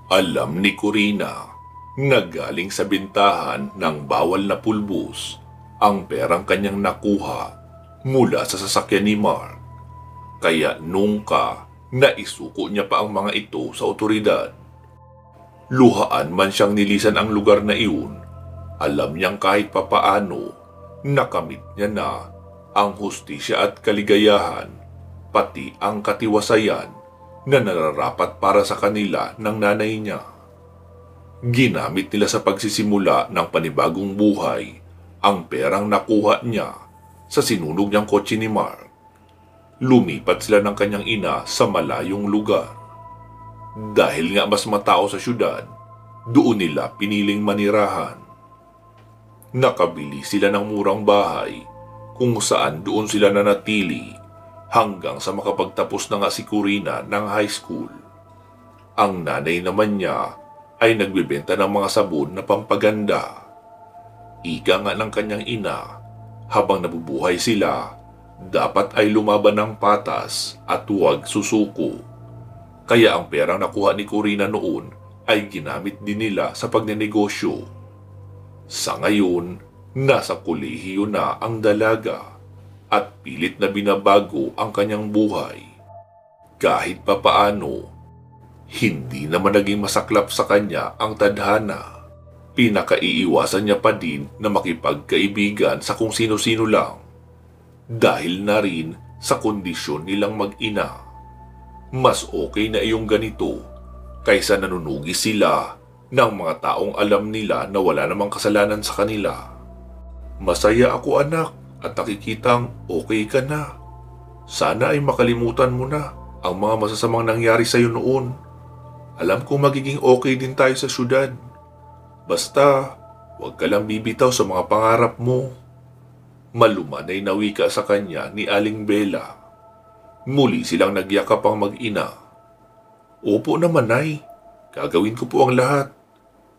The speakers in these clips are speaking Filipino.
Alam ni Corina na galing sa bintahan ng bawal na pulbos ang perang kanyang nakuha mula sa sasakyan ni Mark. Kaya nungka naisuko niya pa ang mga ito sa otoridad. Luhaan man siyang nilisan ang lugar na iyon, alam niyang kahit papaano nakamit niya na ang hustisya at kaligayahan, pati ang katiwasayan na nararapat para sa kanila ng nanay niya. Ginamit nila sa pagsisimula ng panibagong buhay ang perang nakuha niya sa sinunog niyang kotse ni Mark. Lumipat sila ng kanyang ina sa malayong lugar. Dahil nga mas matao sa syudad, doon nila piniling manirahan. Nakabili sila ng murang bahay kung saan doon sila nanatili hanggang sa makapagtapos na nga si Corina ng high school. Ang nanay naman niya ay nagbebenta ng mga sabon na pampaganda. Ika nga ng kanyang ina, habang nabubuhay sila, dapat ay lumaban ng patas at huwag susuko. Kaya ang perang nakuha ni Corina noon ay ginamit din nila sa pagnenegosyo. Sa ngayon, nasa kolehiyo na ang dalaga at pilit na binabago ang kanyang buhay. Kahit papaano, hindi naman naging masaklap sa kanya ang tadhana. Pinakaiiwasan niya pa din na makipagkaibigan sa kung sino-sino lang. Dahil na rin sa kondisyon nilang mag-ina. Mas okay na iyong ganito kaysa nanunugi sila ng mga taong alam nila na wala namang kasalanan sa kanila. Masaya ako anak at nakikitang okay ka na. Sana ay makalimutan mo na ang mga masasamang nangyari sa iyo noon. Alam ko magiging okay din tayo sa syudad. Basta, huwag ka lang bibitaw sa mga pangarap mo. Malumanay na wika sa kanya ni Aling Bella. Muli silang nagyakap ang mag-ina. Opo naman, Nay. Gagawin ko po ang lahat.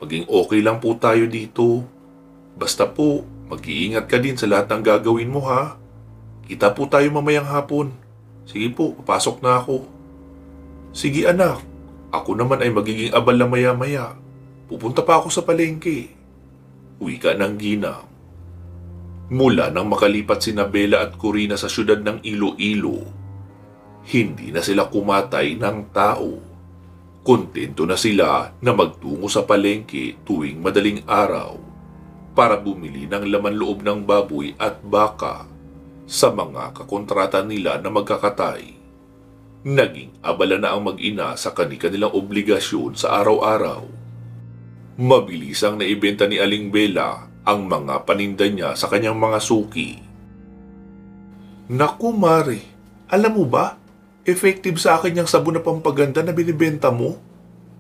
Maging okay lang po tayo dito. Basta po, mag-iingat ka din sa lahat ng gagawin mo ha. Kita po tayo mamayang hapon. Sige po, papasok na ako. Sige anak, ako naman ay magiging abala maya-maya. Pupunta pa ako sa palengke. Wika ng ginang. Mula nang makalipat sina Bella at Corina sa syudad ng Iloilo, hindi na sila kumatay ng tao. Kontento na sila na magtungo sa palengke tuwing madaling araw para bumili ng laman loob ng baboy at baka sa mga kakontrata nila na magkakatay. Naging abala na ang mag-ina sa kanilang obligasyon sa araw-araw. Mabilis ang naibenta ni Aling Bella ang mga paninda niya sa kanyang mga suki. Naku Mare, alam mo ba, effective sa akin yung sabon na pampaganda na binibenta mo.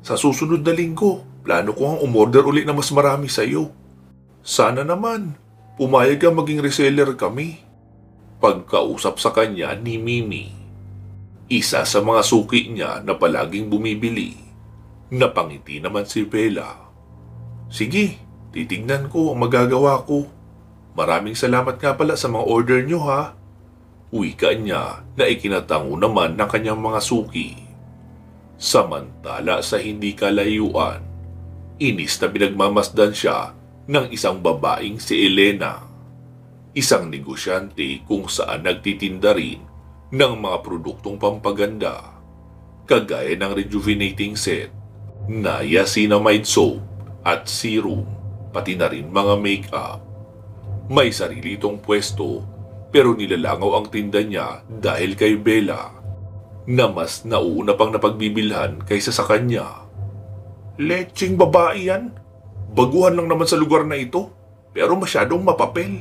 Sa susunod na linggo, plano ko ang umorder ulit na mas marami sa iyo. Sana naman, pumayag kang maging reseller kami. Pagkausap sa kanya ni Mimi, isa sa mga suki niya na palaging bumibili. Napangiti naman si Bella. Sige, titignan ko ang magagawa ko. Maraming salamat nga pala sa mga order nyo ha. Wika niya na ikinatango naman ng kanyang mga suki. Samantala sa hindi kalayuan, inis na pinagmamasdan siya ng isang babaeng si Elena. Isang negosyante kung saan nagtitinda rin ng mga produktong pampaganda. Kagaya ng rejuvenating set, niacinamide soap at serum, pati na rin mga make-up. May sarili itong pwesto pero nilalangaw ang tinda niya dahil kay Bella na mas nauna pang napagbibilhan kaysa sa kanya. Lecheng babae yan. Baguhan lang naman sa lugar na ito pero masyadong mapapel.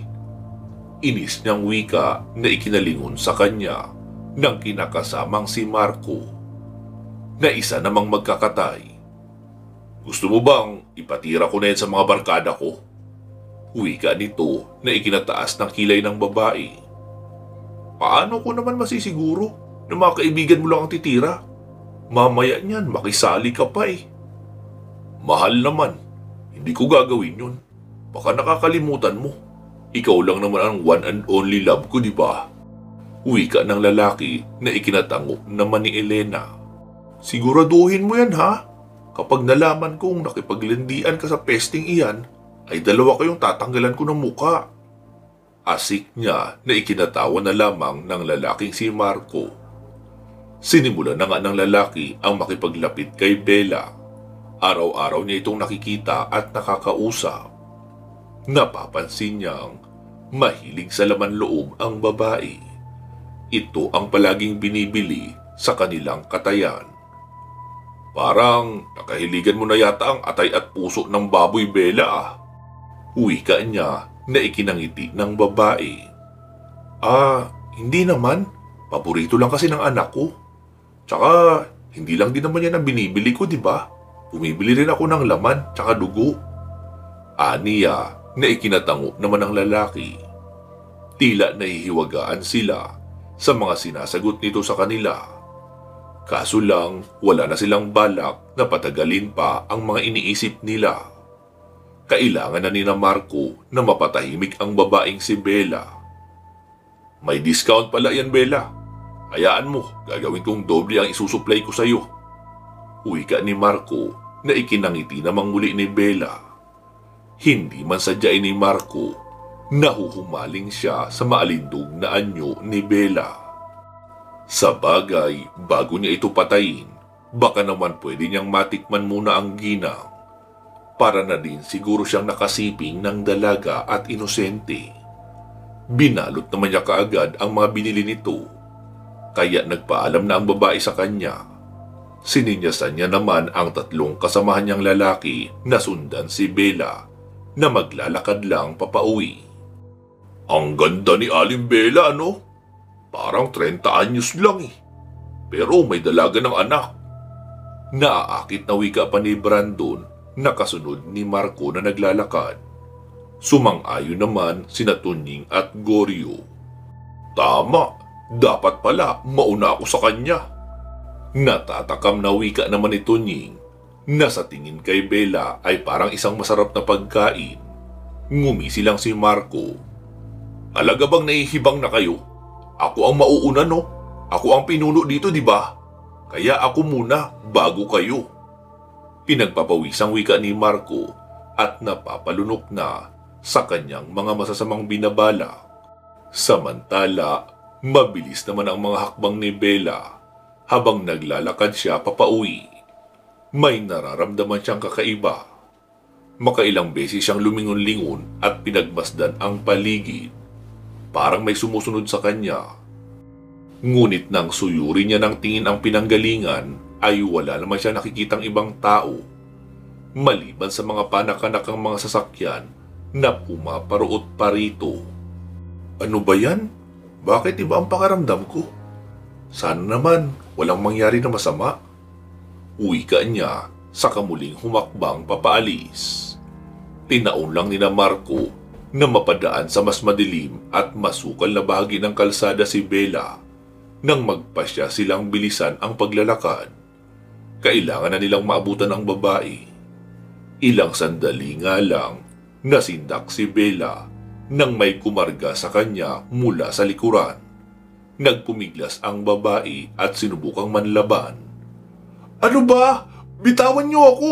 Inis niyang wika na ikinalingon sa kanya ng kinakasamang si Marco na isa namang magkakatay. Gusto mo bang ipatira ko na yan sa mga barkada ko? Wika nito na ikinataas ng kilay ng babae. Paano ko naman masisiguro na mga kaibigan mo lang ang titira? Mamaya niyan makisali ka pa eh. Mahal naman, hindi ko gagawin yun. Baka nakakalimutan mo. Ikaw lang naman ang one and only love ko, di ba? Wika ng lalaki na ikinatango naman ni Elena. Siguraduhin mo yan ha? kapag nalaman kong nakipaglindian ka sa pesting iyan, ay dalawa kayong tatanggalan ko ng muka. Asik niya na ikinatawa na lamang ng lalaking si Marco. Sinimulan na nga ng lalaki ang makipaglapit kay Bella. Araw-araw niya itong nakikita at nakakausap. Napapansin niyang mahilig sa laman loob ang babae. Ito ang palaging binibili sa kanilang katayan. Parang nakahiligan mo na yata ang atay at puso ng baboy, Bella ah. Wika niya na ikinangiti ng babae. Hindi naman. Paborito lang kasi ng anak ko. Tsaka, hindi lang din naman yan ang binibili ko, di ba? Bumibili rin ako ng laman tsaka dugo. Aniya na ikinatango naman ng lalaki. Tila nahihiwagaan sila sa mga sinasagot nito sa kanila. Kaso lang, wala na silang balak na patagalin pa ang mga iniisip nila. Kailangan na ni Marco na mapatahimik ang babaeng si Bella. May discount pala yan, Bella. Hayaan mo, gagawin kong doble ang isusupply ko sa iyo. Wika ni Marco na ikinangiti namang muli ni Bella. Hindi man sadyain ni Marco, nahuhumaling siya sa maalindog na anyo ni Bella. Sa bagay, bago niya ito patayin, baka naman pwede niyang matikman muna ang ginang. Para na din siguro siyang nakasiping ng dalaga at inosente. Binalot naman niya kaagad ang mga binili nito. Kaya nagpaalam na ang babae sa kanya. Sininyasan niya naman ang tatlong kasamahan niyang lalaki na sundan si Bella na maglalakad lang papauwi. Ang ganda ni Aling Bella, ano? Parang 30 anyos lang eh. Pero may dalaga ng anak. Naaakit na wika pa ni Brandon na kasunod ni Marco na naglalakad. Sumang-ayon naman sina Tunying at Goryo. Tama, dapat pala mauna ako sa kanya. Natatakam na wika naman ni Tunying na sa tingin kay Bella ay parang isang masarap na pagkain. Ngumisi lang si Marco. Alaga bang nahihibang na kayo? Ako ang mauuna, no? Ako ang pinuno dito, di ba? Kaya ako muna bago kayo. Pinagpapawisang wika ni Marco at napapalunok na sa kanyang mga masasamang binabala. Samantala, mabilis naman ang mga hakbang ni Bella habang naglalakad siya papauwi. May nararamdaman siyang kakaiba. Makailang beses siyang lumingon-lingon at pinagmasdan ang paligid. Parang may sumusunod sa kanya. Ngunit nang suyuri niya ng tingin ang pinanggalingan, ay wala naman siya nakikitang ibang tao. Maliban sa mga panakanakang mga sasakyan na pumaparuot pa rito. Ano ba yan? Bakit iba ang pakaramdam ko? Sana naman walang mangyari na masama. Wika niya sa kamuling humakbang papaalis. Tinaon lang ni Marco na mapadaan sa mas madilim at masukal na bahagi ng kalsada si Bella nang magpasya silang bilisan ang paglalakad. Kailangan na nilang maabutan ang babae. Ilang sandali nga lang nasindak si Bella nang may kumarga sa kanya mula sa likuran. Nagpumiglas ang babae at sinubukang manlaban. Ano ba? Bitawan niyo ako!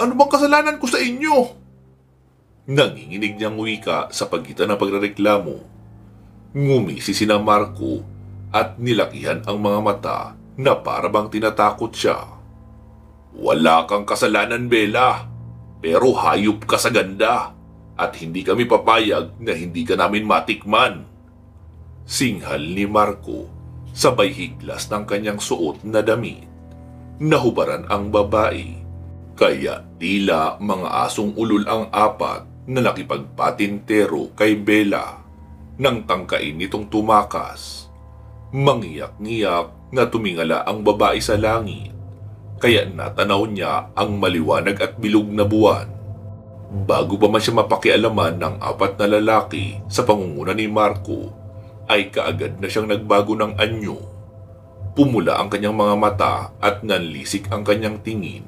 Ano bang kasalanan ko sa inyo? Nanginginig niyang wika sa pagitan ng pagrereklamo. Ngumisi sina Marco at nilakihan ang mga mata na parabang tinatakot siya. Wala kang kasalanan, Bella, pero hayop ka sa ganda at hindi kami papayag na hindi ka namin matikman. Singhal ni Marco sabay higlas ng kanyang suot na damit. Nahubaran ang babae, kaya tila mga asong ulol ang apat na nakipagpatintero kay Bella nang tangkain nitong tumakas. Mangiyak-ngiyak na tumingala ang babae sa langit, kaya natanaw niya ang maliwanag at bilog na buwan. Bago pa man siya mapakialaman ng apat na lalaki sa pangunguna ni Marco, ay kaagad na siyang nagbago ng anyo. Pumula ang kanyang mga mata at nanlisik ang kanyang tingin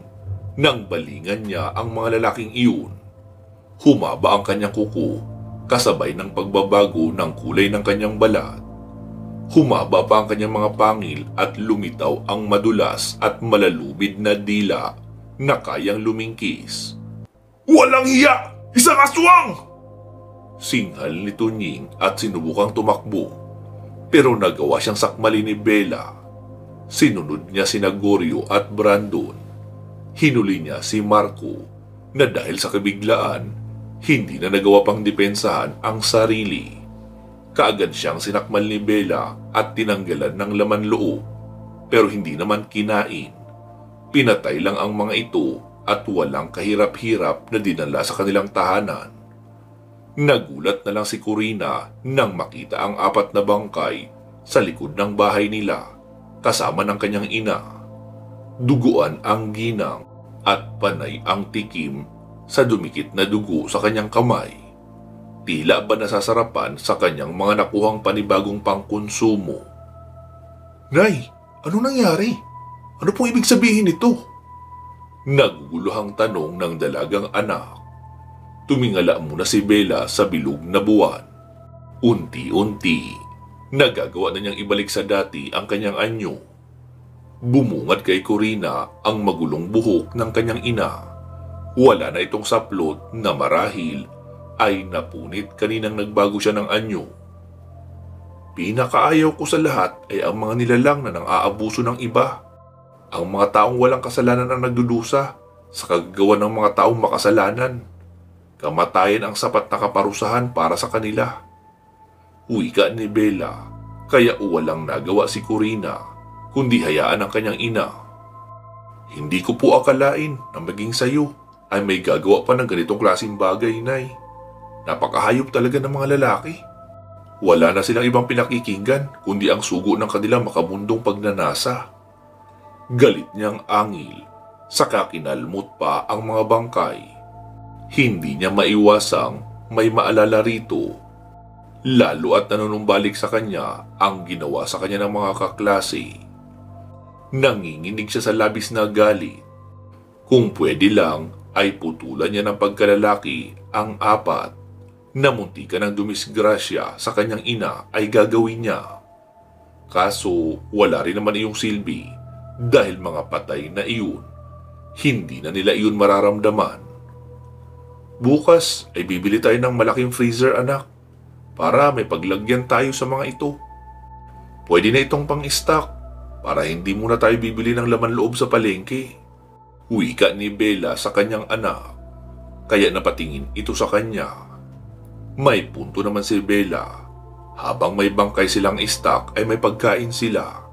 nang balingan niya ang mga lalaking iyon. Humaba ang kanyang kuko kasabay ng pagbabago ng kulay ng kanyang balat. Humaba pa ang kanyang mga pangil at lumitaw ang madulas at malalubid na dila na kayang lumingkis. "Walang hiya! Isang aswang!" Singhal ni Tunying at sinubukang tumakbo, pero nagawa siyang sakmali ni Bella. Sinunod niya sina Goryo at Brandon. Hinuli niya si Marco na dahil sa kabiglaan, hindi na nagawa pang depensahan ang sarili. Kaagad siyang sinakmal ni Bella at tinanggalan ng laman loob, pero hindi naman kinain. Pinatay lang ang mga ito at walang kahirap-hirap na dinala sa kanilang tahanan. Nagulat na lang si Corina nang makita ang 4 na bangkay sa likod ng bahay nila kasama ng kanyang ina. Duguan ang ginang at panay ang tikim sa dumikit na dugo sa kanyang kamay. Tila ba nasasarapan sa kanyang mga nakuhang panibagong pangkonsumo. "Nay, ano nangyari? Ano pong ibig sabihin nito?" Naguguluhang tanong ng dalagang anak. Tumingala muna si Bella sa bilog na buwan. Unti-unti, nagagawa na niyang ibalik sa dati ang kanyang anyo. Bumungad kay Corina ang magulong buhok ng kanyang ina. Wala na itong saplot na marahil ay napunit kaninang nagbago siya ng anyo. "Pinakaayaw ko sa lahat ay ang mga nilalang na nang-aabuso ng iba. Ang mga taong walang kasalanan ang nagdudusa sa kagagawa ng mga taong makasalanan. Kamatayan ang sapat na kaparusahan para sa kanila." Wika ni Bella, kaya walang nagawa si Corina kundi hayaan ang kanyang ina. "Hindi ko po akalain na maging sayo ay may gagawa pa ng ganitong klaseng bagay, Nay. Napakahayop talaga ng mga lalaki. Wala na silang ibang pinakikinggan kundi ang sugo ng kanilang makabundong pagnanasa." Galit niyang angil, saka kinalmot pa ang mga bangkay. Hindi niya maiwasang may maalala rito, lalo at nanunumbalik sa kanya ang ginawa sa kanya ng mga kaklase. Nanginginig siya sa labis na galit. Kung pwede lang ay putulan niya ng pagkalalaki ang 4 na muntikan ng dumisgrasya sa kanyang ina ay gagawin niya. Kaso wala rin naman iyong silbi dahil mga patay na iyon. Hindi na nila iyon mararamdaman. "Bukas ay bibili tayo ng malaking freezer, anak, para may paglagyan tayo sa mga ito. Pwede na itong pang-stock para hindi muna tayo bibili ng laman loob sa palengke." Wika ni Bella sa kanyang anak, kaya napatingin ito sa kanya. May punto naman si Bella. Habang may bangkay silang stock ay may pagkain sila.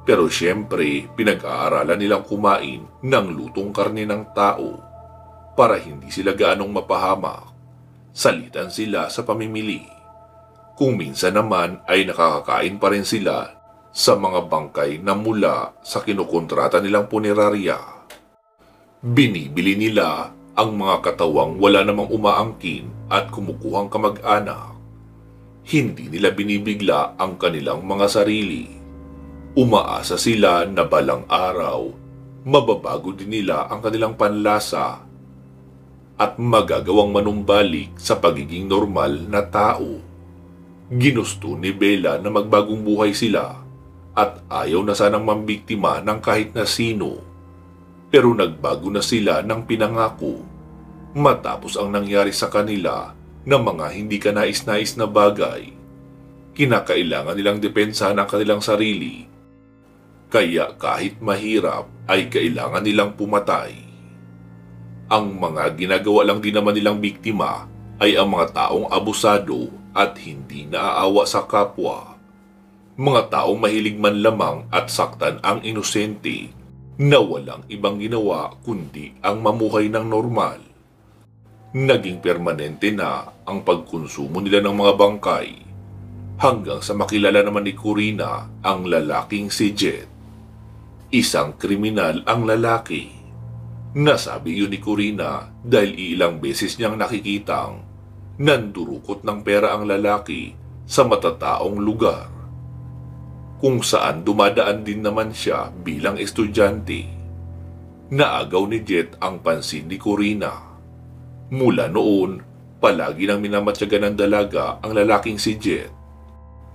Pero siyempre, pinag-aaralan nilang kumain ng lutong karne ng tao para hindi sila gaanong mapahamak. Salitan sila sa pamimili. Kung minsan naman ay nakakakain pa rin sila sa mga bangkay na mula sa kinukontrata nilang punerarya. Binibili nila ang mga katawang wala namang umaangkin at kumukuhang kamag-anak. Hindi nila binibigla ang kanilang mga sarili. Umaasa sila na balang araw, mababago din nila ang kanilang panlasa at magagawang manumbalik sa pagiging normal na tao. Ginusto ni Bella na magbagong buhay sila at ayaw na sanang mambiktima ng kahit na sino. Pero nagbago na sila ng pinangako matapos ang nangyari sa kanila na mga hindi kanais-nais na bagay. Kinakailangan nilang depensahan ang kanilang sarili. Kaya kahit mahirap ay kailangan nilang pumatay. Ang mga ginagawa lang din naman nilang biktima ay ang mga taong abusado at hindi naaawa sa kapwa. Mga taong mahilig man lamang at saktan ang inosente na walang ibang ginawa kundi ang mamuhay ng normal. Naging permanente na ang pagkonsumo nila ng mga bangkay hanggang sa makilala naman ni Corina ang lalaking si Jet. Isang kriminal ang lalaki. Nasabi yun ni Corina dahil ilang beses niyang nakikitang nandurukot ng pera ang lalaki sa matataong lugar, kung saan dumadaan din naman siya bilang estudyante. Naagaw ni Jet ang pansin ni Corina. Mula noon, palagi nang minamatyagan ng dalaga ang lalaking si Jet.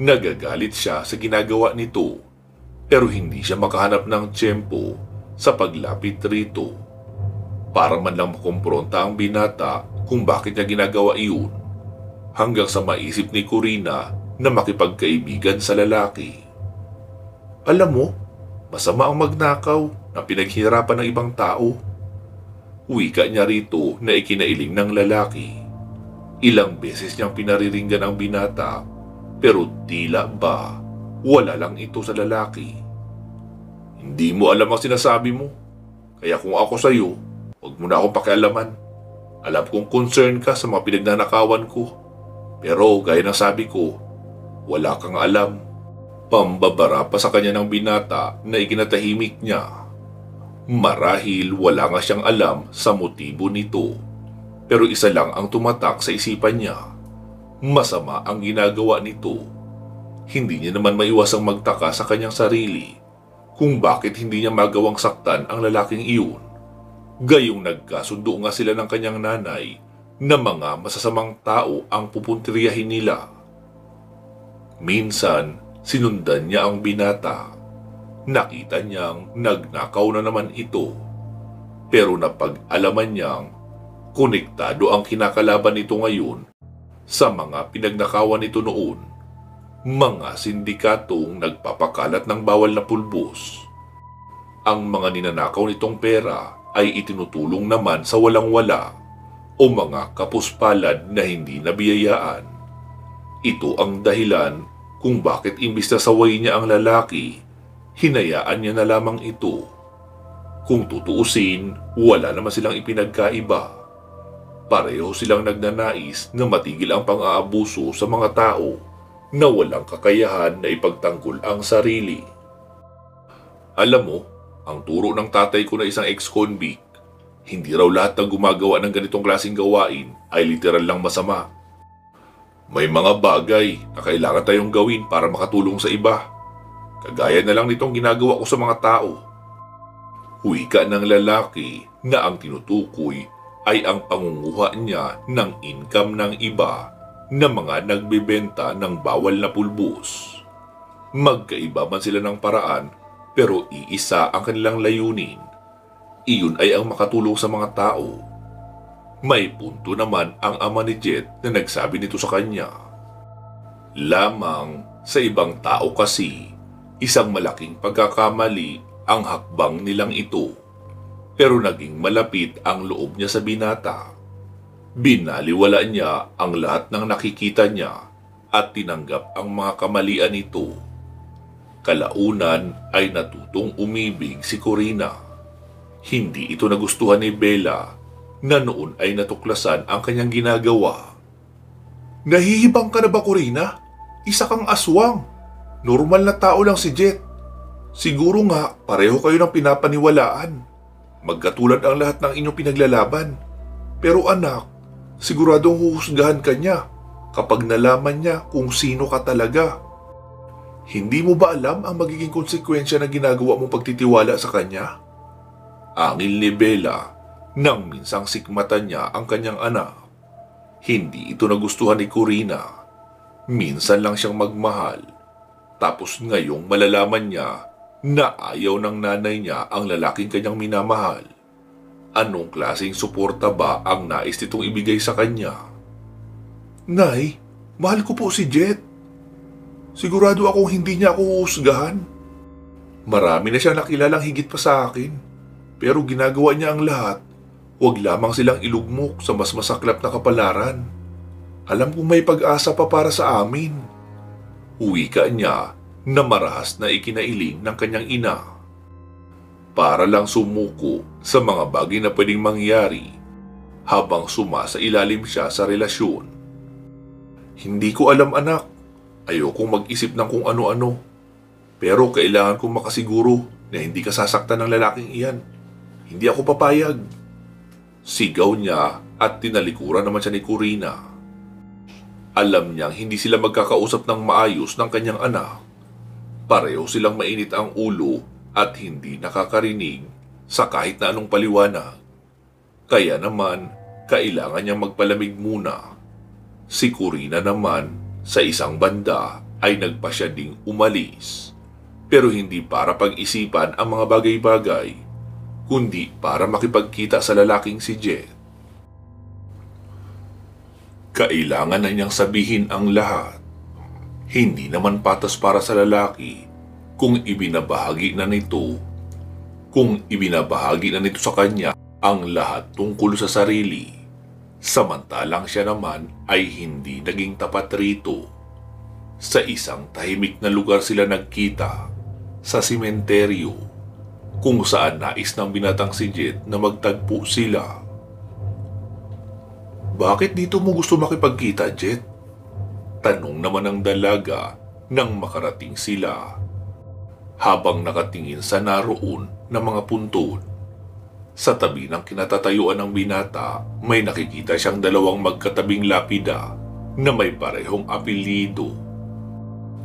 Nagagalit siya sa ginagawa nito, pero hindi siya makahanap ng tiyempo sa paglapit rito. para man lang makumpronta ang binata kung bakit niya ginagawa iyon, hanggang sa maisip ni Corina na makipagkaibigan sa lalaki. Alam mo, masama ang magnakaw na pinaghirapan ng ibang tao. Wika niya rito na ikinailing ng lalaki. Ilang beses niyang pinariringgan ang binata, pero tila ba wala lang ito sa lalaki. Hindi mo alam ang sinasabi mo, kaya kung ako sa'yo, huwag mo na akong pakialaman. Alam kong concern ka sa mga pinagnanakawan ko, pero gaya ng sabi ko, wala kang alam. Pambabara pa sa kanya ng binata na ikinatahimik niya. Marahil wala nga siyang alam sa motibo nito, pero isa lang ang tumatak sa isipan niya. Masama ang ginagawa nito. Hindi niya naman maiwasang magtaka sa kanyang sarili kung bakit hindi niya magawang saktan ang lalaking iyon. Gayong nagkasundo nga sila ng kanyang nanay na mga masasamang tao ang pupuntiryahin nila. Minsan, sinundan niya ang binata. Nakita niyang nagnakaw na naman ito. Pero napag-alaman niyang konektado ang kinakalaban nito ngayon sa mga pinagnakawan nito noon. Mga sindikatong nagpapakalat ng bawal na pulbos. Ang mga ninanakaw nitong pera ay itinutulong naman sa walang-wala o mga kapuspalad na hindi nabiyayaan. Ito ang dahilan kung bakit imbis na sawayin niya ang lalaki, hinayaan niya na lamang ito. Kung tutuusin, wala naman silang ipinagkaiba. Pareho silang nagnanais na matigil ang pang-aabuso sa mga tao na walang kakayahan na ipagtanggol ang sarili. Alam mo, ang turo ng tatay ko na isang ex-convict, hindi raw lahat ng gumagawa ng ganitong klaseng gawain ay literal lang masama. May mga bagay na kailangan tayong gawin para makatulong sa iba. Kagaya na lang nitong ginagawa ko sa mga tao. Wika ng lalaki na ang tinutukoy ay ang pangunguha niya ng income ng iba na mga nagbebenta ng bawal na pulbos. Magkaiba man sila ng paraan, pero iisa ang kanilang layunin. Iyon ay ang makatulong sa mga tao. May punto naman ang ama ni Jet na nagsabi nito sa kanya. Lamang sa ibang tao kasi, isang malaking pagkakamali ang hakbang nilang ito. Pero naging malapit ang loob niya sa binata. Binaliwala niya ang lahat ng nakikita niya at tinanggap ang mga kamalian nito. Kalaunan ay natutong umibig si Corina. Hindi ito nagustuhan ni Bella na noon ay natuklasan ang kanyang ginagawa. Nahihibang ka na ba, Corina? Isa kang aswang. Normal na tao lang si Jet. Siguro nga pareho kayo ng pinapaniwalaan. Magkatulad ang lahat ng inyong pinaglalaban. Pero anak, siguradong huhusgahan ka niya kapag nalaman niya kung sino ka talaga. Hindi mo ba alam ang magiging konsekwensya na ginagawa mong pagtitiwala sa kanya? Angil ni Bella nang minsang sikmatan niya ang kanyang anak. Hindi ito nagustuhan ni Corina. Minsan lang siyang magmahal. Tapos ngayong malalaman niya na ayaw ng nanay niya ang lalaking kanyang minamahal. Anong klaseng suporta ba ang nais nitong ibigay sa kanya? Nay, mahal ko po si Jet. Sigurado akong hindi niya ako huhusgahan. Marami na siyang nakilalang higit pa sa akin. Pero ginagawa niya ang lahat. Huwag lamang silang ilugmok sa mas masaklap na kapalaran. Alam kong may pag-asa pa para sa amin. Wika niya na marahas na ikinailing ng kanyang ina. Para lang sumuko sa mga bagay na pwedeng mangyari habang sumasailalim siya sa relasyon. Hindi ko alam, anak. Ayokong mag-isip ng kung ano-ano. Pero kailangan kong makasiguro na hindi ka sasaktan ng lalaking iyan. Hindi ako papayag. Sigaw niya at tinalikuran naman siya ni Corina. Alam niyang hindi sila magkakausap ng maayos ng kanyang anak. Pareho silang mainit ang ulo at hindi nakakarinig sa kahit na anong paliwanag. Kaya naman, kailangan niyang magpalamig muna. Si Corina naman, sa isang banda, ay nagpasya ding umalis. Pero hindi para pag-isipan ang mga bagay-bagay, kundi para makipagkita sa lalaking si Jet. Kailangan na niyang sabihin ang lahat. Hindi naman patas para sa lalaki kung ibinabahagi na nito sa kanya ang lahat tungkol sa sarili. Samantalang siya naman ay hindi naging tapat rito. Sa isang tahimik na lugar sila nagkita, sa sementeryo, kung saan nais ng binatang si Jet na magtagpo sila. Bakit dito mo gusto makipagkita, Jet? Tanong naman ng dalaga nang makarating sila. Habang nakatingin sa naroon na mga puntod, sa tabi ng kinatatayuan ng binata, may nakikita siyang dalawang magkatabing lapida na may parehong apelyido.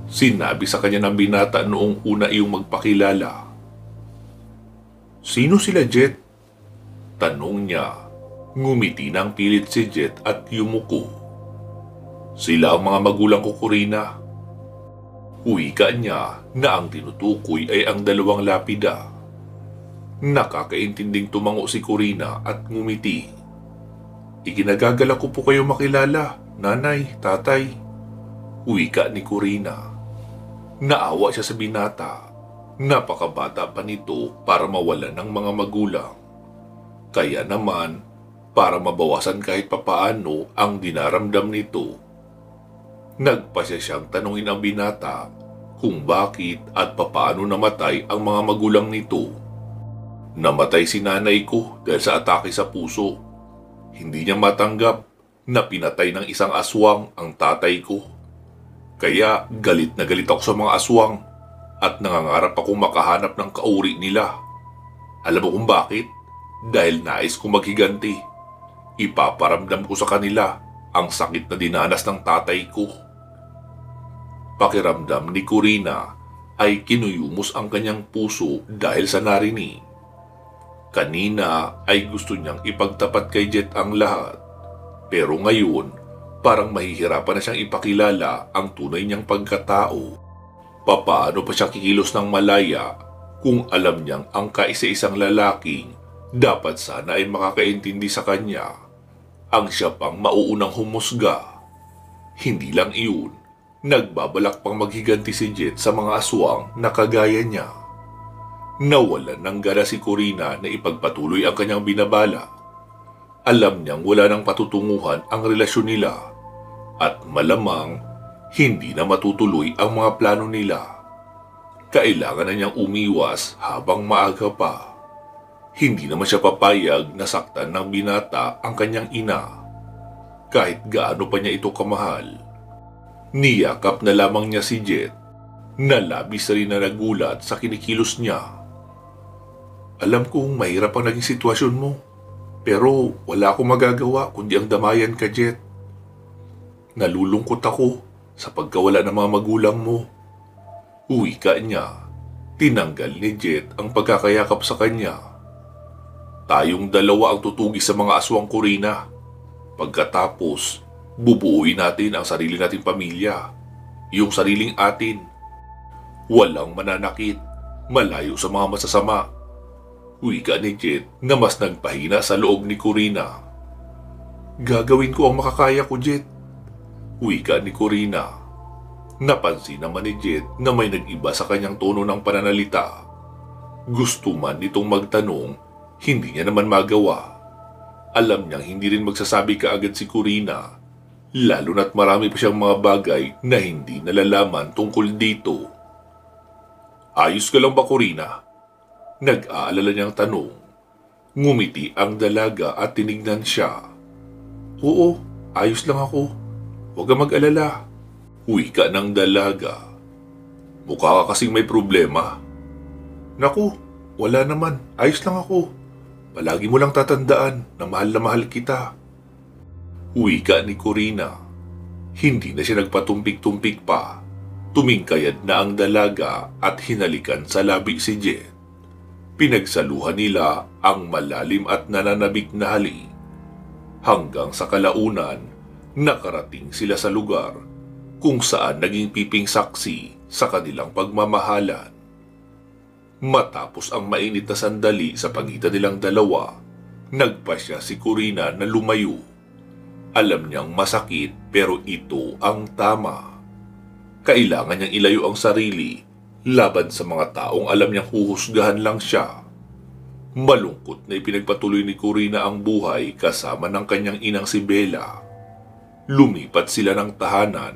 Sinabi sa kanya ng binata noong una iyong magpakilala. Sino sila, Jet? Tanong niya. Ngumiti ng pilit si Jet at yumuko. Sila ang mga magulang ko, Corina. Wika niya na ang tinutukoy ay ang dalawang lapida. Nakakaintinding tumango si Corina at ngumiti. Ikinagagalak ko po kayo makilala, nanay, tatay. Wika ni Corina. Naawa siya sa binata. Napakabata pa nito para mawalan ng mga magulang. Kaya naman, para mabawasan kahit papaano ang dinaramdam nito, nagpasya siyang tanungin ang binata kung bakit at papaano namatay ang mga magulang nito. Namatay si nanay ko dahil sa atake sa puso. Hindi niya matanggap na pinatay ng isang aswang ang tatay ko. Kaya galit na galit ako sa mga aswang at nangangarap akong makahanap ng kauri nila. Alam mo kung bakit? Dahil nais kong maghiganti. Ipaparamdam ko sa kanila ang sakit na dinanas ng tatay ko. Pakiramdam ni Corina ay kinuyumos ang kanyang puso dahil sa narinig. Kanina ay gusto niyang ipagtapat kay Jet ang lahat. Pero ngayon, parang mahihirapan na siyang ipakilala ang tunay niyang pagkatao. Papaano pa siya kikilos ng malaya kung alam niyang ang kaisa-isang lalaking dapat sana ay makakaintindi sa kanya ang siya pang mauunang humusga. Hindi lang iyon, nagbabalak pang maghiganti si Jet sa mga aswang na kagaya niya. Nawalan ng gana si Corina na ipagpatuloy ang kanyang binabala. Alam niyang wala nang patutunguhan ang relasyon nila at malamang hindi na matutuloy ang mga plano nila. Kailangan na niyang umiwas habang maaga pa. Hindi naman siya papayag na saktan ng binata ang kanyang ina. Kahit gaano pa niya ito kamahal. Niyakap na lamang niya si Jet na labis rin na nagulat sa kinikilos niya. Alam kong mahirap ang naging sitwasyon mo, pero wala akong magagawa kundi ang damayan ka, Jet. Nalulungkot ako sa pagkawala ng mga magulang mo. Wika niya. Tinanggal ni Jet ang pagkakayakap sa kanya. Tayong dalawa ang tutugi sa mga aswang, Corina. Pagkatapos, bubuuin natin ang sarili nating pamilya. Yung sariling atin. Walang mananakit, malayo sa mga masasama. Wika ni Jet na mas nagpahina sa loob ni Corina. Gagawin ko ang makakaya ko, Jet. Wika ni Corina. Napansin naman ni Jet na may nag-iba sa kanyang tono ng pananalita. Gusto man nitong magtanong, hindi niya naman magawa. Alam niyang hindi rin magsasabi kaagad si Corina, lalo na't marami pa siyang mga bagay na hindi nalalaman tungkol dito. Ayos ka lang ba, Corina? Nag-aalala niyang tanong. Ngumiti ang dalaga at tinignan siya. Oo, ayos lang ako. Huwag kang mag-alala. Wika ng dalaga. Mukha ka kasing may problema. Naku, wala naman. Ayos lang ako. Palagi mo lang tatandaan na mahal kita. Wika ni Corina. Hindi na siya nagpatumpik-tumpik pa. Tumingkayad na ang dalaga at hinalikan sa labi si Jet. Pinagsaluhan nila ang malalim at nananabik na halik. Hanggang sa kalaunan, nakarating sila sa lugar kung saan naging piping saksi sa kanilang pagmamahalan. Matapos ang mainit na sandali sa pagitan nilang dalawa, nagpasya si Corina na lumayo. Alam niyang masakit pero ito ang tama. Kailangan niyang ilayo ang sarili laban sa mga taong alam niyang huhusgahan lang siya. Malungkot na ipinagpatuloy ni Corina ang buhay kasama ng kanyang inang si Bella. Lumipat sila ng tahanan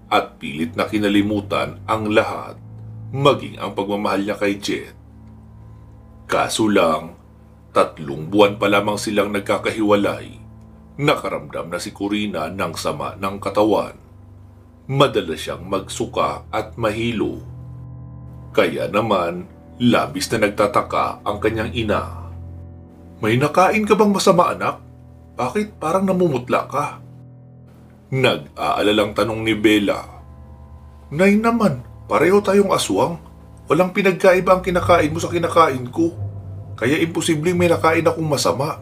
at pilit na kinalimutan ang lahat, maging ang pagmamahal niya kay Jet. Kaso lang, 3 buwan pa lamang silang nagkakahiwalay, nakaramdam na si Corina ng sama ng katawan. Madalas siyang magsuka at mahilo. Kaya naman, labis na nagtataka ang kanyang ina. "May nakain ka bang masama, anak? Bakit parang namumutla ka?" Nag-aalalang tanong ni Bella. "Nay naman, pareho tayong aswang. Walang pinagkaiba ang kinakain mo sa kinakain ko. Kaya imposibleng may nakain akong masama.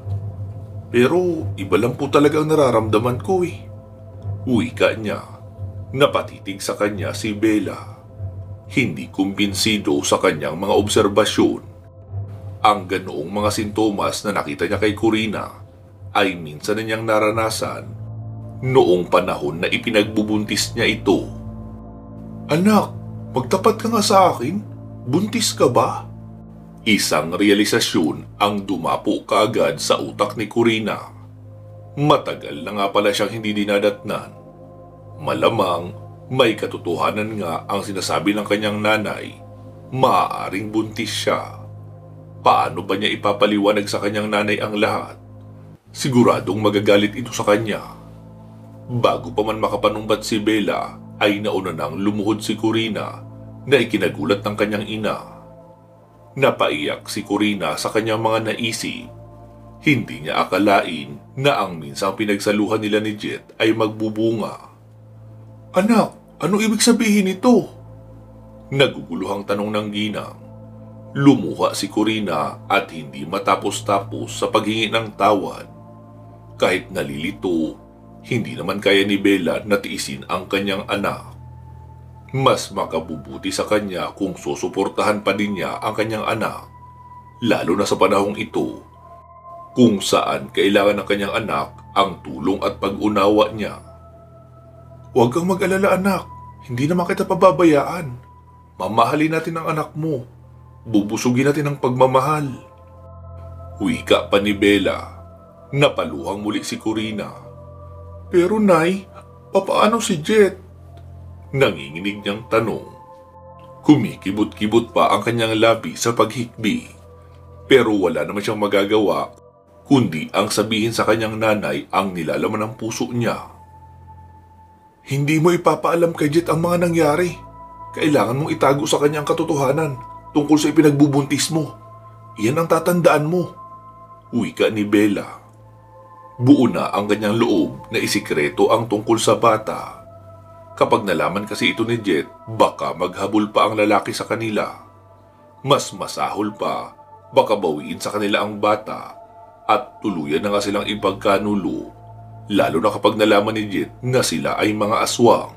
Pero iba lang po talaga ang nararamdaman ko eh." Wika niya. Napatitig sa kanya si Bella. Hindi kumbinsido sa kanyang mga obserbasyon. Ang ganoong mga sintomas na nakita niya kay Corina ay minsan na niyang naranasan noong panahon na ipinagbubuntis niya ito. "Anak, magtapat ka nga sa akin. Buntis ka ba?" Isang realisasyon ang dumapo kaagad sa utak ni Corina. Matagal na nga pala siyang hindi dinadatnan. Malamang may katotohanan nga ang sinasabi ng kanyang nanay. Maaaring buntis siya. Paano ba niya ipapaliwanag sa kanyang nanay ang lahat? Siguradong magagalit ito sa kanya. Bago pa man makapanumbat si Bella, ay nauna nang lumuhod si Corina na ikinagulat ng kanyang ina. Napaiyak si Corina sa kanyang mga naisip. Hindi niya akalain na ang minsang pinagsaluhan nila ni Jet ay magbubunga. "Anak, ano ibig sabihin nito?" Naguguluhang tanong ng ginang. Lumuha si Corina at hindi matapos-tapos sa paghingi ng tawad. Kahit nalilito, hindi naman kaya ni Bella na tiisin ang kanyang anak. Mas makabubuti sa kanya kung susuportahan pa din niya ang kanyang anak, lalo na sa panahong ito, kung saan kailangan ng kanyang anak ang tulong at pag-unawa niya. "Huwag kang mag-alala, anak. Hindi naman kita pababayaan. Mamahalin natin ang anak mo. Bubusugin natin ang pagmamahal." Wika pa ni Bella. Napaluhang muli si Corina. "Pero Nay, papaano si Jet?" Nanginginig niyang tanong. Kumikibot-kibot pa ang kanyang labi sa paghikbi. Pero wala naman siyang magagawa kundi ang sabihin sa kanyang nanay ang nilalaman ng puso niya. "Hindi mo ipapaalam kay Jet ang mga nangyari. Kailangan mong itago sa kanya ang katotohanan tungkol sa ipinagbubuntis mo. Iyan ang tatandaan mo." Wika ni Bella. Buo na ang kanyang loob na isikreto ang tungkol sa bata. Kapag nalaman kasi ito ni Jet, baka maghabol pa ang lalaki sa kanila. Mas masahol pa, baka bawiin sa kanila ang bata at tuluyan na nga silang ipagkanulo, lalo na kapag nalaman ni Jet na sila ay mga aswang.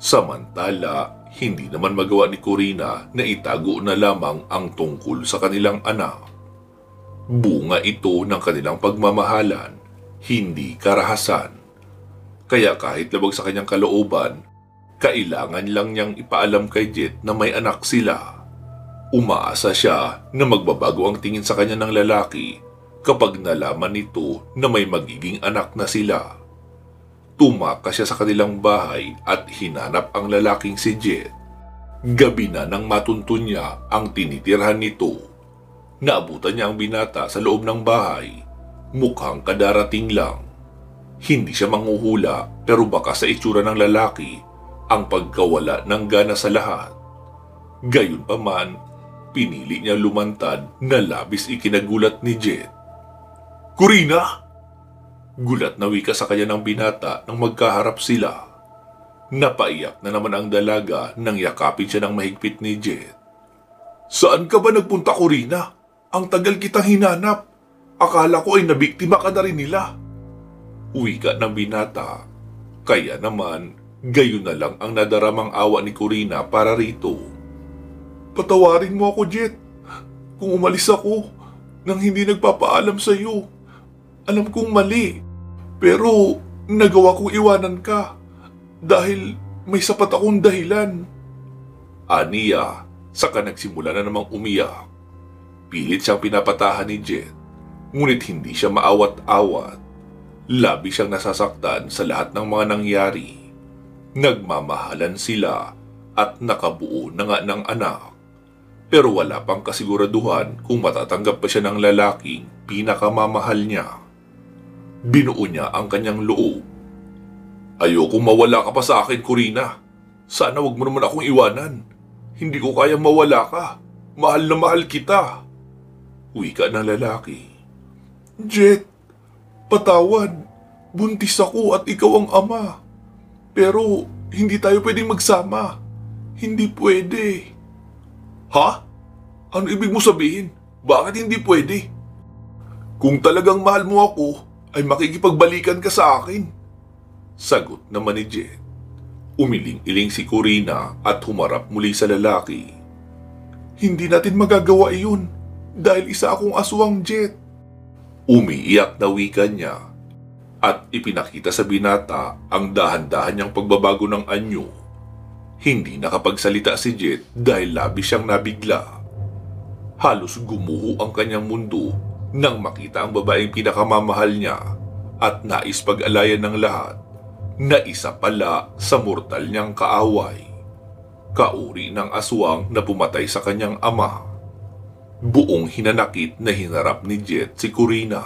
Samantala, hindi naman magawa ni Corina na itago na lamang ang tungkol sa kanilang anak. Bunga ito ng kanilang pagmamahalan, hindi karahasan. Kaya kahit labag sa kanyang kalooban, kailangan lang niyang ipaalam kay Jet na may anak sila. Umaasa siya na magbabago ang tingin sa kanya ng lalaki kapag nalaman nito na may magiging anak na sila. Tumakas siya sa kanilang bahay at hinanap ang lalaking si Jet. Gabi na nang matuntun niya ang tinitirhan nito. Naabutan niya ang binata sa loob ng bahay. Mukhang kadarating lang. Hindi siya manghuhula pero baka sa itsura ng lalaki ang pagkawala ng gana sa lahat. Gayunpaman, pinili niya lumantad na labis ikinagulat ni Jet. "Corina!" Gulat na wika sa kanya ng binata nang magkaharap sila. Napaiyak na naman ang dalaga nang yakapin siya ng mahigpit ni Jet. "Saan ka ba nagpunta, Corina? Ang tagal kitang hinanap. Akala ko ay nabiktima ka na rin nila." Wika ng binata. Kaya naman, gayon na lang ang nadaramang awa ni Corina para rito. Patawarin mo ako, Jet. Kung umalis ako nang hindi nagpapaalam sa iyo. Alam kong mali. Pero nagawa kong iwanan ka dahil may sapat akong dahilan. Aniya, saka nagsimula na namang umiyak. Pilit siyang pinapatahan ni Jet, ngunit hindi siya maawat-awat. Labi siyang nasasaktan sa lahat ng mga nangyari. Nagmamahalan sila at nakabuo na nga ng anak. Pero wala pang kasiguraduhan kung matatanggap pa siya ng lalaking pinakamamahal niya. Binuo niya ang kanyang loob. Ayokong mawala ka pa sa akin, Corina. Sana wag mo naman akong iwanan. Hindi ko kayang mawala ka. Mahal na mahal kita. Wika ng lalaki. Jet, patawad. Buntis ako at ikaw ang ama. Pero hindi tayo pwedeng magsama. Hindi pwede. Ha? Ano ibig mo sabihin? Bakit hindi pwede? Kung talagang mahal mo ako, ay makikipagbalikan ka sa akin. Sagot naman ni Jet. Umiling-iling si Corina at humarap muli sa lalaki. Hindi natin magagawa iyon dahil isa akong aswang, Jet. Umiiyak na wika niya at ipinakita sa binata ang dahan-dahan niyang pagbabago ng anyo. Hindi nakapagsalita si Jet dahil labis siyang nabigla. Halos gumuho ang kanyang mundo nang makita ang babaeng pinakamamahal niya at nais pag-alayan ng lahat na isa pala sa mortal niyang kaaway. Kauri ng aswang na pumatay sa kanyang ama. Buong hinanakit na hinarap ni Jet si Corina.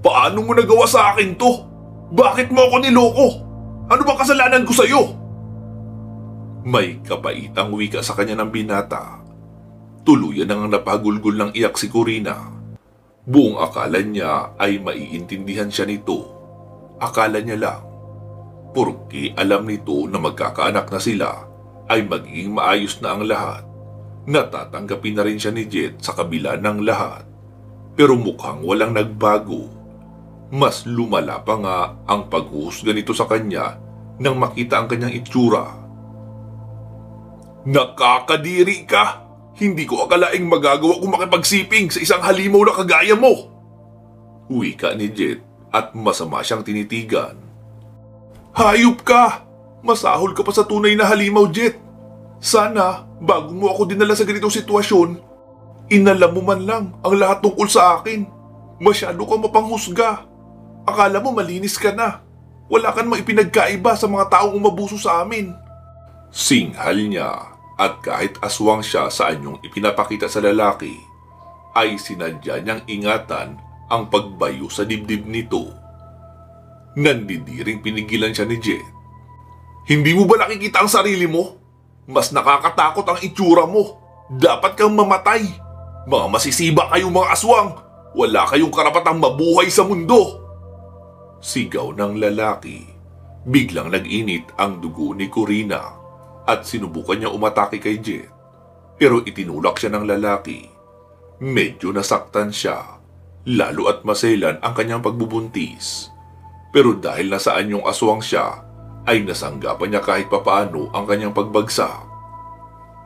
Paano mo nagawa sa akin to? Bakit mo ako niloko? Ano ba kasalanan ko sa'yo? May kapaitang wika sa kanya ng binata. Tuluyan nang napagulgol ng iyak si Corina. Buong akala niya ay maiintindihan siya nito. Akala niya lang, porque alam nito na magkakaanak na sila, ay magiging maayos na ang lahat. Natatanggapin na rin siya ni Jet sa kabila ng lahat. Pero mukhang walang nagbago. Mas lumala pa nga ang paghuhusga nito sa kanya nang makita ang kanyang itsura. Nakakadiri ka! Hindi ko akalaing magagawa kung makipagsiping sa isang halimaw na kagaya mo! Wika ni Jet at masama siyang tinitigan. Hayop ka! Masahol ka pa sa tunay na halimaw, Jet. Sana, bago mo ako dinala sa ganitong sitwasyon, inalam mo man lang ang lahat tungkol sa akin. Masyado kang mapanghusga. Akala mo malinis ka na. Wala kang maipinagkaiba sa mga taong umabuso sa amin. Singhal niya at kahit aswang siya sa anyong ipinapakita sa lalaki, ay sinadya niyang ingatan ang pagbayo sa dibdib nito. Nandidiring pinigilan siya ni Jet. Hindi mo ba nakikita ang sarili mo? Mas nakakatakot ang itsura mo. Dapat kang mamatay. Mga masisiba kayong mga aswang. Wala kayong karapatang mabuhay sa mundo. Sigaw ng lalaki. Biglang nag-init ang dugo ni Corina at sinubukan niya umatake kay Jet. Pero itinulak siya ng lalaki. Medyo nasaktan siya. Lalo at maselan ang kanyang pagbubuntis. Pero dahil nasaan yung aswang siya, ay nasanggapan niya kahit papaano ang kanyang pagbagsak.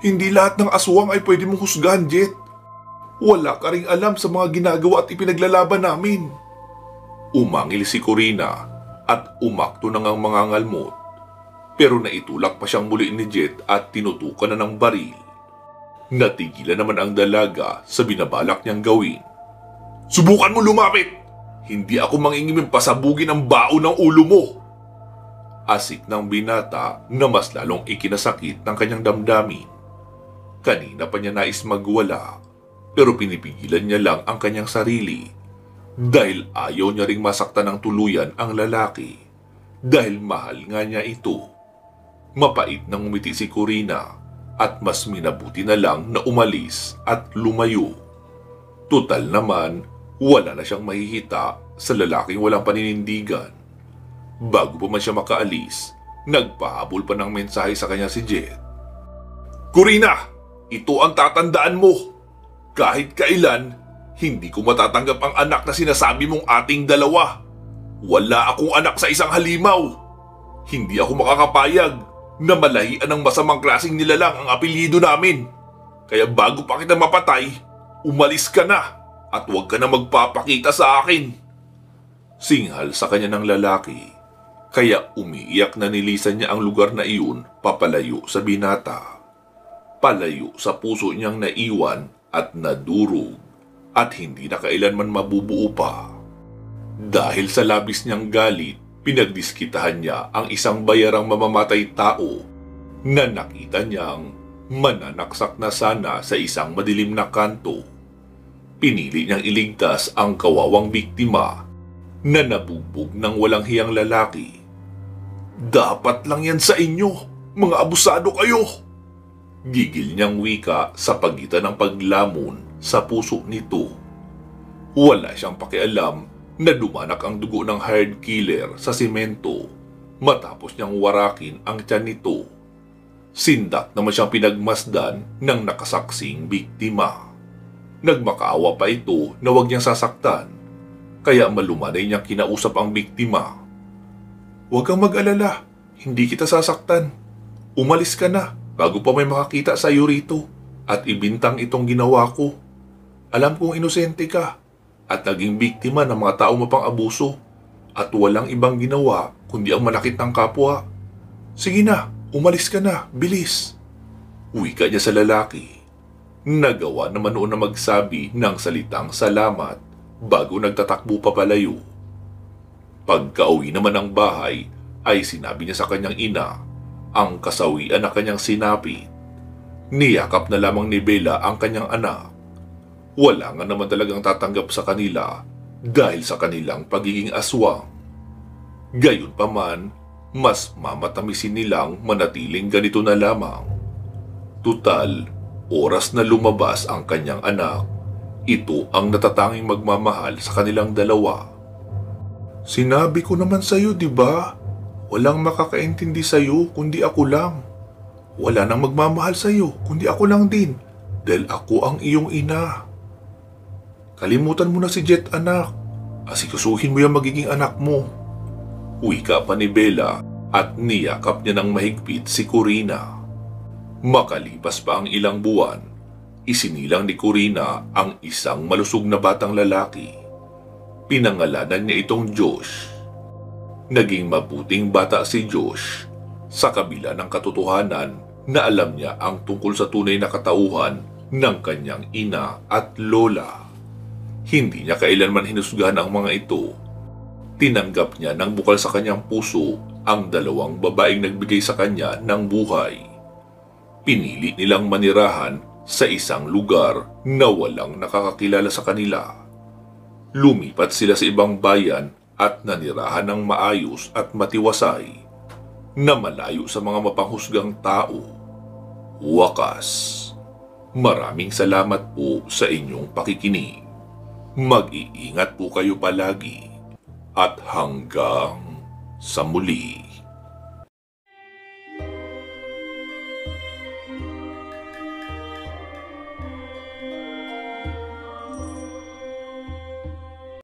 Hindi lahat ng aswang ay pwede mong husgahan, Jet. Wala ka ring alam sa mga ginagawa at ipinaglalaban namin. Umangil si Corina at umakto na ngang mga ngalmot. Pero naitulak pa siyang muli ni Jet at tinutukan na ng baril. Natigilan naman ang dalaga sa binabalak niyang gawin. Subukan mo lumapit! Hindi ako mangingimim pasabugin ang baon ng ulo mo! Asik ng binata na mas lalong ikinasakit ng kanyang damdamin. Kanina pa niya nais magwala, pero pinipigilan niya lang ang kanyang sarili dahil ayaw niya ring masaktan ng tuluyan ang lalaki dahil mahal nga niya ito. Mapait nang umiti si Corina at mas minabuti na lang na umalis at lumayo. Tutal naman, wala na siyang mahihita sa lalaking walang paninindigan. Bago pa man siya makaalis, nagpahabol pa ng mensahe sa kanya si Jet. Corina, ito ang tatandaan mo. Kahit kailan, hindi ko matatanggap ang anak na sinasabi mong ating dalawa. Wala akong anak sa isang halimaw. Hindi ako makakapayag na malahian ng masamang klaseng nilalang ang apelyido namin. Kaya bago pa kita mapatay, umalis ka na at huwag ka na magpapakita sa akin. Singhal sa kanya ng lalaki, kaya umiiyak na nilisan niya ang lugar na iyon papalayo sa binata. Palayo sa puso niyang naiwan at nadurog at hindi na kailanman mabubuo pa. Dahil sa labis niyang galit, pinagdiskitahan niya ang isang bayarang mamamatay tao na nakita niyang mananaksak na sana sa isang madilim na kanto. Pinili niyang iligtas ang kawawang biktima na nabugbog ng walang hiyang lalaki. Dapat lang yan sa inyo, mga abusado kayo! Gigil niyang wika sa pagitan ng paglamon sa puso nito. Wala siyang pakialam na dumanak ang dugo ng hired killer sa simento matapos niyang warakin ang tiyan nito. Sindak naman siyang pinagmasdan ng nakasaksing biktima. Nagmakaawa pa ito na huwag niyang sasaktan, kaya malumanay niyang kinausap ang biktima. Huwag kang mag-alala, hindi kita sasaktan. Umalis ka na bago pa may makakita sa iyo rito at ibintang itong ginawa ko. Alam kong inosente ka at naging biktima ng mga tao mapang abuso at walang ibang ginawa kundi ang manakit ng kapwa. Sige na, umalis ka na, bilis. Wika niya sa lalaki. Nagawa naman noon na magsabi ng salitang salamat bago nagtatakbo papalayo. Pagka-uwi naman ng bahay ay sinabi niya sa kanyang ina ang kasawian na kanyang sinapit. Niyakap na lamang ni Bella ang kanyang anak. Wala nga naman talagang tatanggap sa kanila dahil sa kanilang pagiging aswang. Gayunpaman, mas mamatamisin nilang manatiling ganito na lamang. Tutal, oras na lumabas ang kanyang anak, ito ang natatanging magmamahal sa kanilang dalawa. Sinabi ko naman sa'yo, di ba? Walang makakaintindi sa'yo kundi ako lang. Wala nang magmamahal sa'yo kundi ako lang din dahil ako ang iyong ina. Kalimutan mo na si Jet, anak. Asikasuhin mo yung magiging anak mo. Wika pa ni Bella at niyakap niya ng mahigpit si Corina. Makalipas pa ang ilang buwan, isinilang ni Corina ang isang malusog na batang lalaki. Pinangalanan niya itong Josh. Naging mabuting bata si Josh sa kabila ng katotohanan na alam niya ang tungkol sa tunay na katauhan ng kanyang ina at lola. Hindi niya kailanman hinusgahan ang mga ito. Tinanggap niya ng bukal sa kanyang puso ang dalawang babaeng nagbigay sa kanya ng buhay. Pinili nilang manirahan sa isang lugar na walang nakakakilala sa kanila. Lumipat sila sa ibang bayan at nanirahan ng maayos at matiwasay na malayo sa mga mapanghusgang tao. Wakas. Maraming salamat po sa inyong pakikinig. Mag-iingat po kayo palagi at hanggang sa muli.